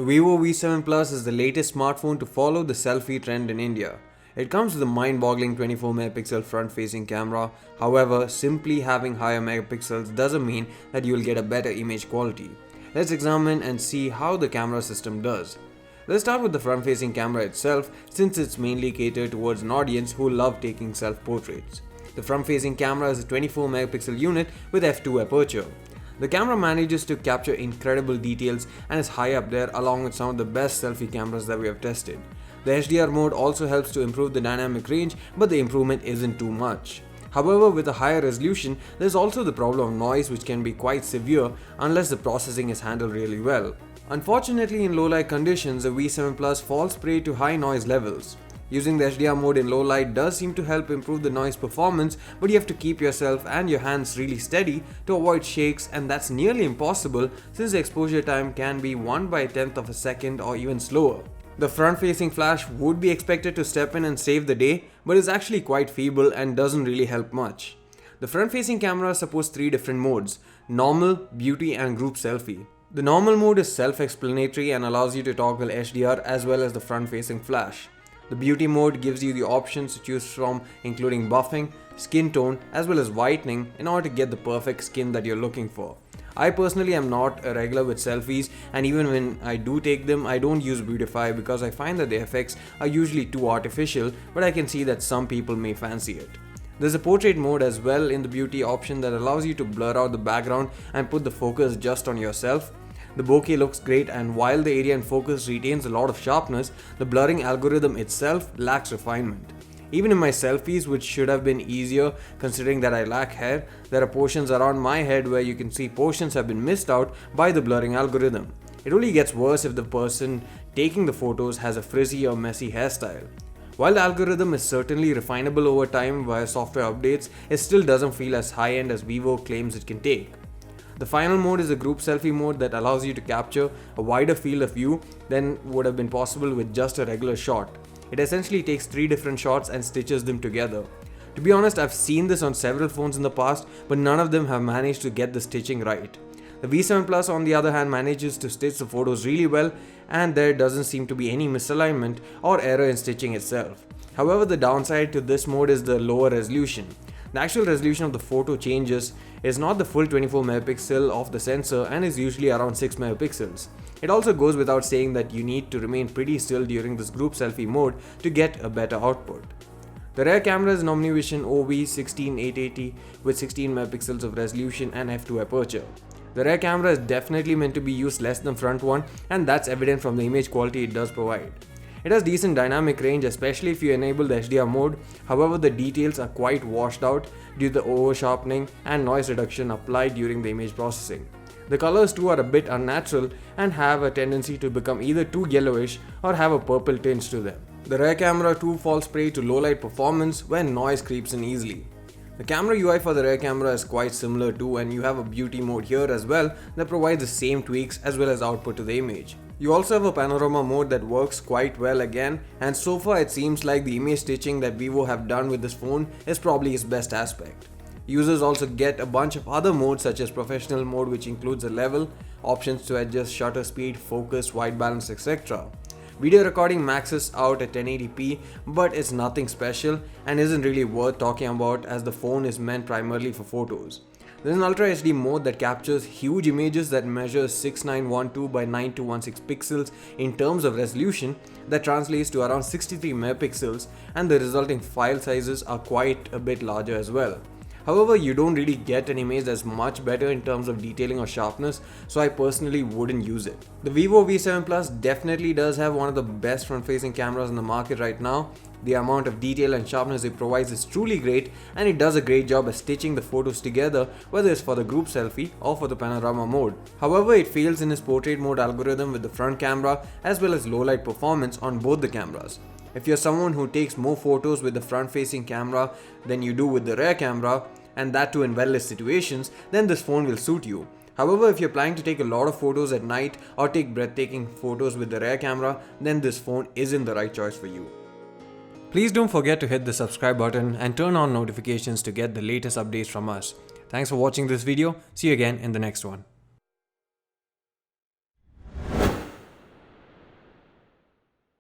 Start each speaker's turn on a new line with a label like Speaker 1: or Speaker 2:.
Speaker 1: The Vivo V7 Plus is the latest smartphone to follow the selfie trend in India. It comes with a mind-boggling 24 megapixel front-facing camera. However, simply having higher megapixels doesn't mean that you'll get a better image quality. Let's examine and see how the camera system does. Let's start with the front-facing camera itself, since it's mainly catered towards an audience who love taking self-portraits. The front-facing camera is a 24 megapixel unit with f2 aperture. The camera manages to capture incredible details and is high up there along with some of the best selfie cameras that we have tested. The HDR mode also helps to improve the dynamic range, but the improvement isn't too much. However, with a higher resolution, there's also the problem of noise, which can be quite severe unless the processing is handled really well. Unfortunately, in low light conditions, the V7 Plus falls prey to high noise levels. Using the HDR mode in low light does seem to help improve the noise performance, but you have to keep yourself and your hands really steady to avoid shakes, and that's nearly impossible since the exposure time can be 1/10th of a second or even slower. The front-facing flash would be expected to step in and save the day, but is actually quite feeble and doesn't really help much. The front-facing camera supports 3 different modes: normal, beauty and group selfie. The normal mode is self-explanatory and allows you to toggle HDR as well as the front-facing flash. The beauty mode gives you the options to choose from, including buffing, skin tone as well as whitening in order to get the perfect skin that you're looking for. I personally am not a regular with selfies, and even when I do take them, I don't use Beautify because I find that the effects are usually too artificial, but I can see that some people may fancy it. There's a portrait mode as well in the beauty option that allows you to blur out the background and put the focus just on yourself. The bokeh looks great, and while the area in focus retains a lot of sharpness, the blurring algorithm itself lacks refinement. Even in my selfies, which should have been easier considering that I lack hair, there are portions around my head where you can see portions have been missed out by the blurring algorithm. It only gets worse if the person taking the photos has a frizzy or messy hairstyle. While the algorithm is certainly refinable over time via software updates, it still doesn't feel as high-end as Vivo claims it can take. The final mode is a group selfie mode that allows you to capture a wider field of view than would have been possible with just a regular shot. It essentially takes 3 different shots and stitches them together. To be honest, I've seen this on several phones in the past, but none of them have managed to get the stitching right. The V7 Plus on the other hand manages to stitch the photos really well, and there doesn't seem to be any misalignment or error in stitching itself. However, the downside to this mode is the lower resolution. The actual resolution of the photo changes is not the full 24 megapixel of the sensor and is usually around 6 megapixels. It also goes without saying that you need to remain pretty still during this group selfie mode to get a better output. The rear camera is an OmniVision OV16880 with 16 megapixels of resolution and f2 aperture. The rear camera is definitely meant to be used less than front one, and that's evident from the image quality it does provide. It has decent dynamic range, especially if you enable the HDR mode. However, the details are quite washed out due to the over-sharpening and noise reduction applied during the image processing. The colors too are a bit unnatural and have a tendency to become either too yellowish or have a purple tinge to them. The rear camera too falls prey to low light performance when noise creeps in easily. The camera UI for the rear camera is quite similar too, and you have a beauty mode here as well that provides the same tweaks as well as output to the image. You also have a panorama mode that works quite well again, and so far it seems like the image stitching that Vivo have done with this phone is probably its best aspect. Users also get a bunch of other modes such as professional mode, which includes a level, options to adjust shutter speed, focus, white balance, etc. Video recording maxes out at 1080p, but it's nothing special and isn't really worth talking about as the phone is meant primarily for photos. There's an Ultra HD mode that captures huge images that measures 6912 by 9216 pixels in terms of resolution that translates to around 63 megapixels, and the resulting file sizes are quite a bit larger as well. However, you don't really get an image that's much better in terms of detailing or sharpness, so I personally wouldn't use it. The Vivo V7 Plus definitely does have one of the best front-facing cameras in the market right now. The amount of detail and sharpness it provides is truly great, and it does a great job at stitching the photos together, whether it's for the group selfie or for the panorama mode. However, it fails in its portrait mode algorithm with the front camera as well as low light performance on both the cameras. If you're someone who takes more photos with the front-facing camera than you do with the rear camera, and that too in well-lit situations, then this phone will suit you. However, if you're planning to take a lot of photos at night or take breathtaking photos with the rear camera, then this phone isn't the right choice for you. Please don't forget to hit the subscribe button and turn on notifications to get the latest updates from us. Thanks for watching this video. See you again in the next one.